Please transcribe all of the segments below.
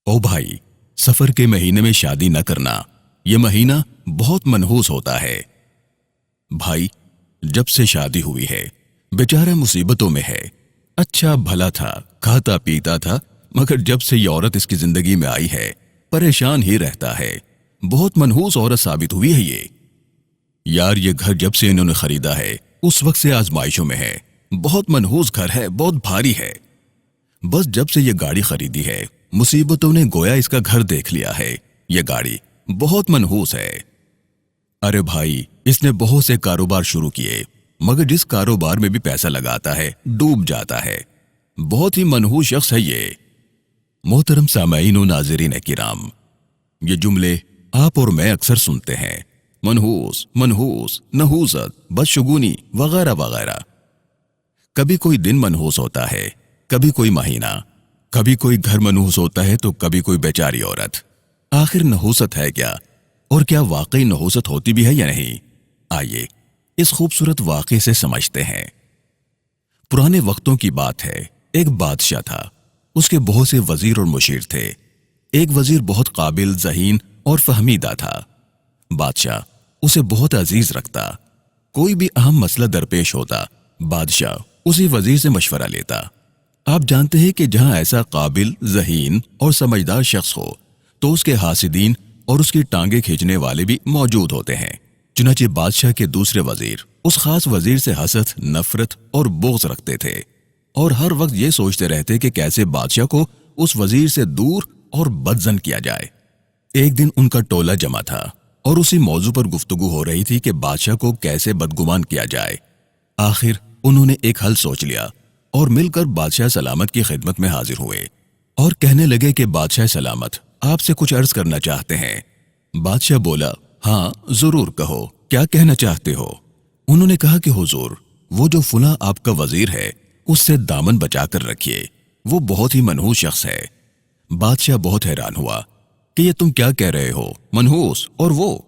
ओ भाई, सफर के महीने में शादी न करना, यह महीना बहुत मनहूस होता है। भाई, जब से शादी हुई है बेचारा मुसीबतों में है। अच्छा भला था, खाता पीता था, मगर जब से ये औरत इसकी जिंदगी में आई है परेशान ही रहता है। बहुत मनहूस औरत साबित हुई है ये। यार, ये घर जब से इन्होंने खरीदा है उस वक्त से आजमाइशों में है। बहुत मनहूस घर है, बहुत भारी है। बस जब से ये गाड़ी खरीदी है मुसीबतों ने गोया इसका घर देख लिया है। ये गाड़ी बहुत मनहूस है। अरे भाई, इसने बहुत से कारोबार शुरू किए, मगर जिस कारोबार में भी पैसा लगाता है डूब जाता है। बहुत ही मनहूस शख्स है ये। मोहतरम सामाईन व नाज़रीन किराम, ये जुमले आप और मैं अक्सर सुनते हैं। मनहूस, मनहूस, नहूसत, बदशगुनी वगैरह वगैरह। कभी कोई दिन मनहूस होता है, कभी कोई महीना, कभी कोई घर मनहूस होता है तो कभी कोई बेचारी औरत। आखिर नहूसत है क्या, और क्या वाकई नहूसत होती भी है या नहीं? आइए इस खूबसूरत वाक़े से समझते हैं। पुराने वक्तों की बात है। एक बादशाह था, उसके बहुत से वजीर और मुशीर थे। एक वजीर बहुत काबिल, ज़हीन और फहमीदा था। बादशाह उसे बहुत अजीज रखता। कोई भी अहम मसला दरपेश होता, बादशाह उसी वजीर से मशवरा लेता। आप जानते हैं कि जहां ऐसा काबिल, ज़हीन और समझदार शख्स हो तो उसके हासिदीन और उसकी टांगे खींचने वाले भी मौजूद होते हैं। चुनांचे बादशाह के दूसरे वजीर उस खास वजीर से हसद, नफरत और बोझ रखते थे और हर वक्त ये सोचते रहते कि कैसे बादशाह को उस वजीर से दूर और बदजन किया जाए। एक दिन उनका टोला जमा था और उसी मौजू पर गुफ्तगू हो रही थी कि बादशाह को कैसे बदगुमान किया जाए। आखिर उन्होंने एक हल सोच लिया और मिलकर बादशाह सलामत की खिदमत में हाजिर हुए और कहने लगे कि बादशाह सलामत, आपसे कुछ अर्ज करना चाहते हैं। बादशाह बोला, हाँ जरूर कहो, क्या कहना चाहते हो? उन्होंने कहा कि हुजूर, वो जो फुला आपका वजीर है उससे दामन बचा कर रखिए, वो बहुत ही मनहूस शख्स है। बादशाह बहुत हैरान हुआ कि ये तुम क्या कह रहे हो, मनहूस और वो?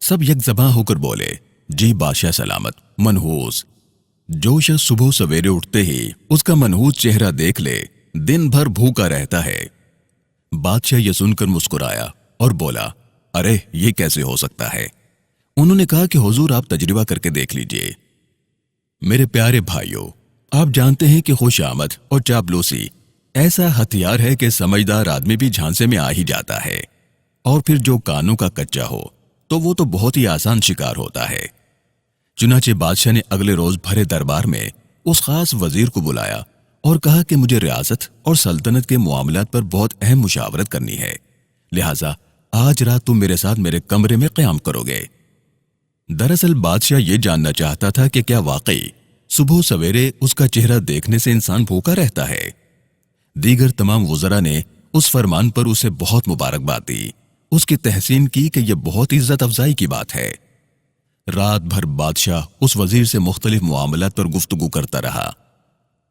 सब यकजबां होकर बोले, जी बादशाह सलामत, मनहूस। जो शख्स सुबह सवेरे उठते ही उसका मनहूस चेहरा देख ले दिन भर भूखा रहता है। बादशाह ये सुनकर मुस्कुराया और बोला, अरे ये कैसे हो सकता है? उन्होंने कहा कि हुजूर, आप तजर्बा करके देख लीजिए। मेरे प्यारे भाइयों, आप जानते हैं कि खुशामद और चापलूसी ऐसा हथियार है कि समझदार आदमी भी झांसे में आ ही जाता है, और फिर जो कानों का कच्चा हो तो वो तो बहुत ही आसान शिकार होता है। चुनांचे बादशाह ने अगले रोज भरे दरबार में उस खास वजीर को बुलाया और कहा कि मुझे रियासत और सल्तनत के मामलात पर बहुत अहम मुशावरत करनी है, लिहाजा आज रात तुम मेरे साथ मेरे कमरे में क़याम करोगे। दरअसल बादशाह ये जानना चाहता था कि क्या वाकई सुबह सवेरे उसका चेहरा देखने से इंसान भूखा रहता है। दीगर तमाम वज़रा ने उस फरमान पर उसे बहुत मुबारकबाद दी, उसकी तहसीन की कि यह बहुत इज्जत अफजाई की बात है। रात भर बादशाह उस वजीर से मुख्तलिफ मामलात पर गुफ्तगू करता रहा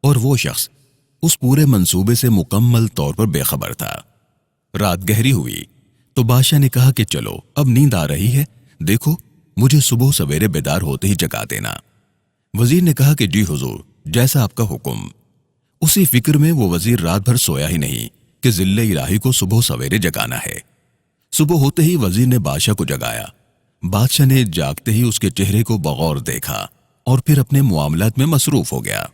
और वो शख्स उस पूरे मंसूबे से मुकम्मल तौर पर बेखबर था। रात गहरी हुई तो बादशाह ने कहा कि चलो, अब नींद आ रही है, देखो मुझे सुबह सवेरे बेदार होते ही जगा देना। वजीर ने कहा कि जी हुजूर, जैसा आपका हुक्म। उसी फिक्र में वो वजीर रात भर सोया ही नहीं कि जिल्ले इलाही को सुबह सवेरे जगाना है। सुबह होते ही वजीर ने बादशाह को जगाया। बादशाह ने जागते ही उसके चेहरे को बगौर देखा और फिर अपने मामलात में मसरूफ हो गया।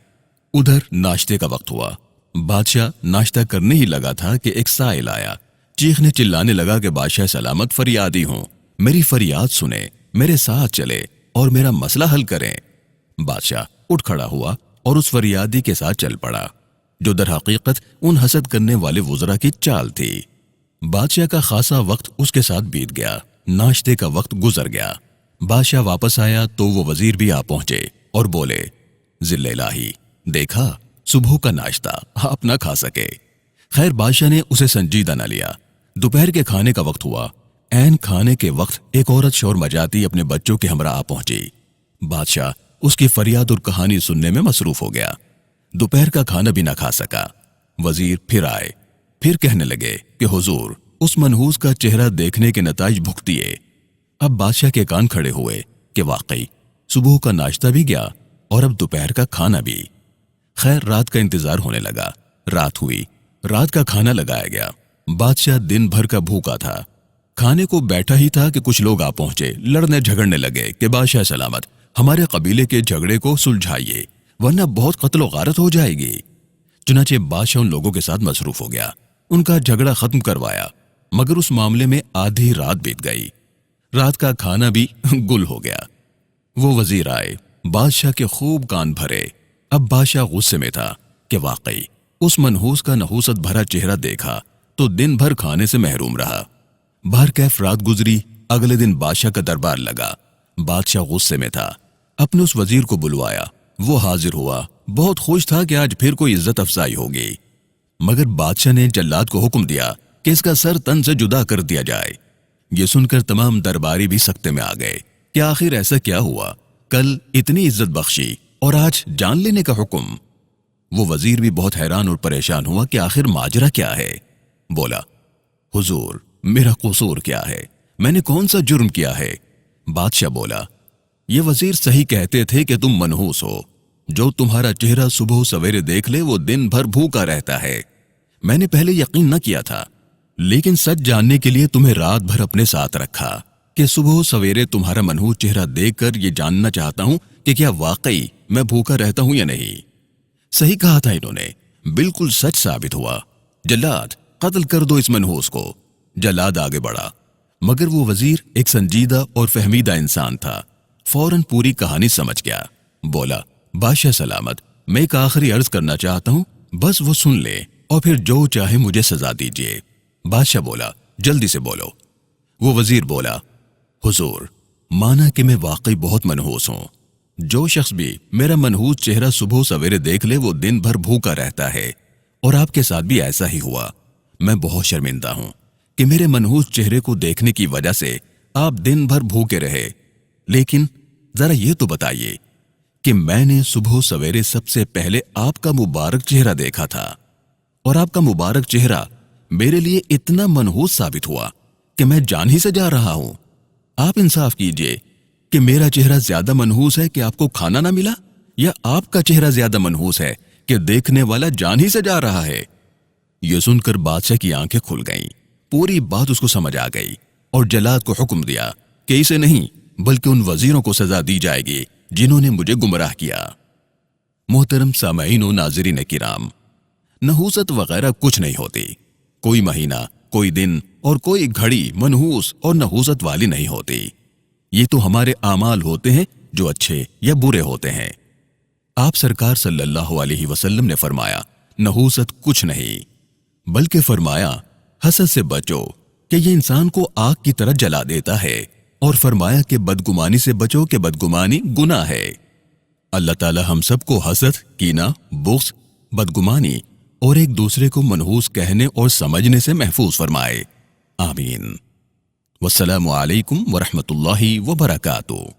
उधर नाश्ते का वक्त हुआ। बादशाह नाश्ता करने ही लगा था कि एक साइल आया, चीखने चिल्लाने लगा कि बादशाह सलामत, फरियादी हूं, मेरी फरियाद सुने, मेरे साथ चले और मेरा मसला हल करें। बादशाह उठ खड़ा हुआ और उस फरियादी के साथ चल पड़ा, जो दर हकीकत उन हसद करने वाले वज़रा की चाल थी। बादशाह का खासा वक्त उसके साथ बीत गया। नाश्ते का वक्त गुजर गया। बादशाह वापस आया तो वो वजीर भी आ पहुंचे और बोले, जिल्ले इलाही, देखा सुबह का नाश्ता आप ना खा सके। खैर, बादशाह ने उसे संजीदा न लिया। दोपहर के खाने का वक्त हुआ। ऐन खाने के वक्त एक औरत शोर मचाती अपने बच्चों के हमरा आ पहुंची। बादशाह उसकी फरियाद और कहानी सुनने में मसरूफ हो गया। दोपहर का खाना भी ना खा सका। वजीर फिर आए, फिर कहने लगे कि हुजूर, उस मनहूस का चेहरा देखने के नताइज भुगतिए। अब बादशाह के कान खड़े हुए कि वाकई सुबह का नाश्ता भी गया और अब दोपहर का खाना भी। खैर, रात का इंतजार होने लगा। रात हुई, रात का खाना लगाया गया। बादशाह दिन भर का भूखा था। खाने को बैठा ही था कि कुछ लोग आ पहुंचे, लड़ने झगड़ने लगे कि बादशाह सलामत, हमारे कबीले के झगड़े को सुलझाइए वरना बहुत कत्ल गारत हो जाएगी। चुनाचे बादशाह उन लोगों के साथ मसरूफ हो गया, उनका झगड़ा खत्म करवाया, मगर उस मामले में आधी रात बीत गई। रात का खाना भी गुल हो गया। वो वजीर आए, बादशाह के खूब कान भरे। अब बादशाह गुस्से में था कि वाकई उस मनहूस का नहूसत भरा चेहरा देखा तो दिन भर खाने से महरूम रहा। बाहर कैफ रात गुजरी। अगले दिन बादशाह का दरबार लगा। बादशाह गुस्से में था, अपने उस वजीर को बुलवाया। वो हाजिर हुआ, बहुत खुश था कि आज फिर कोई इज्जत अफजाई होगी। मगर बादशाह ने जल्लाद को हुक्म दिया कि इसका सर तन से जुदा कर दिया जाए। ये सुनकर तमाम दरबारी भी सख्ते में आ गए कि आखिर ऐसा क्या हुआ, कल इतनी इज्जत बख्शी और आज जान लेने का हुक्म। वो वजीर भी बहुत हैरान और परेशान हुआ कि आखिर माजरा क्या है। बोला, हुजूर, मेरा कसूर क्या है, मैंने कौन सा जुर्म किया है? बादशाह बोला, ये वजीर सही कहते थे कि तुम मनहूस हो। जो तुम्हारा चेहरा सुबह सवेरे देख ले वो दिन भर भूखा रहता है। मैंने पहले यकीन न किया था, लेकिन सच जानने के लिए तुम्हें रात भर अपने साथ रखा कि सुबह सवेरे तुम्हारा मनहूस चेहरा देखकर ये जानना चाहता हूं कि क्या वाकई मैं भूखा रहता हूं या नहीं। सही कहा था इन्होंने, बिल्कुल सच साबित हुआ। जल्लाद, कत्ल कर दो इस मनहूस को। जल्लाद आगे बढ़ा, मगर वो वजीर एक संजीदा और फहमीदा इंसान था, फौरन पूरी कहानी समझ गया। बोला, बादशाह सलामत, मैं एक आखिरी अर्ज करना चाहता हूं, बस वो सुन ले और फिर जो चाहे मुझे सजा दीजिए। बादशाह बोला, जल्दी से बोलो। वो वजीर बोला, हुजूर, माना कि मैं वाकई बहुत मनहूस हूं। जो शख्स भी मेरा मनहूस चेहरा सुबह सवेरे देख ले वो दिन भर भूखा रहता है, और आपके साथ भी ऐसा ही हुआ। मैं बहुत शर्मिंदा हूं कि मेरे मनहूस चेहरे को देखने की वजह से आप दिन भर भूखे रहे। लेकिन जरा ये तो बताइए कि मैंने सुबह सवेरे सबसे पहले आपका मुबारक चेहरा देखा था, और आपका मुबारक चेहरा मेरे लिए इतना मनहूस साबित हुआ कि मैं जान ही से जा रहा हूं। आप इंसाफ कीजिए कि मेरा चेहरा ज्यादा मनहूस है कि आपको खाना ना मिला, या आपका चेहरा ज्यादा मनहूस है कि देखने वाला जान ही से जा रहा है। यह सुनकर बादशाह की आंखें खुल गईं, पूरी बात उसको समझ आ गई, और जल्लाद को हुक्म दिया कि इसे नहीं बल्कि उन वजीरों को सजा दी जाएगी जिन्होंने मुझे गुमराह किया। मोहतरम सामईन व नाज़रीन किराम, नहूसत वगैरह कुछ नहीं होती। कोई महीना, कोई दिन और कोई घड़ी मनहूस और नहूसत वाली नहीं होती। ये तो हमारे आमाल होते हैं जो अच्छे या बुरे होते हैं। आप सरकार सल्लल्लाहु अलैहि वसल्लम ने फरमाया, नहूसत कुछ नहीं, बल्कि फरमाया हसद से बचो कि ये इंसान को आग की तरह जला देता है, और फरमाया कि बदगुमानी से बचो कि बदगुमानी गुनाह है। अल्लाह ताला हम सबको हसद, कीना, बुग़्ज़, बदगुमानी और एक दूसरे को मनहूस कहने और समझने से महफूज फरमाए। आमीन। वस्सलामु अलैकुम वरहमतुल्लाहि वबरकातुहू।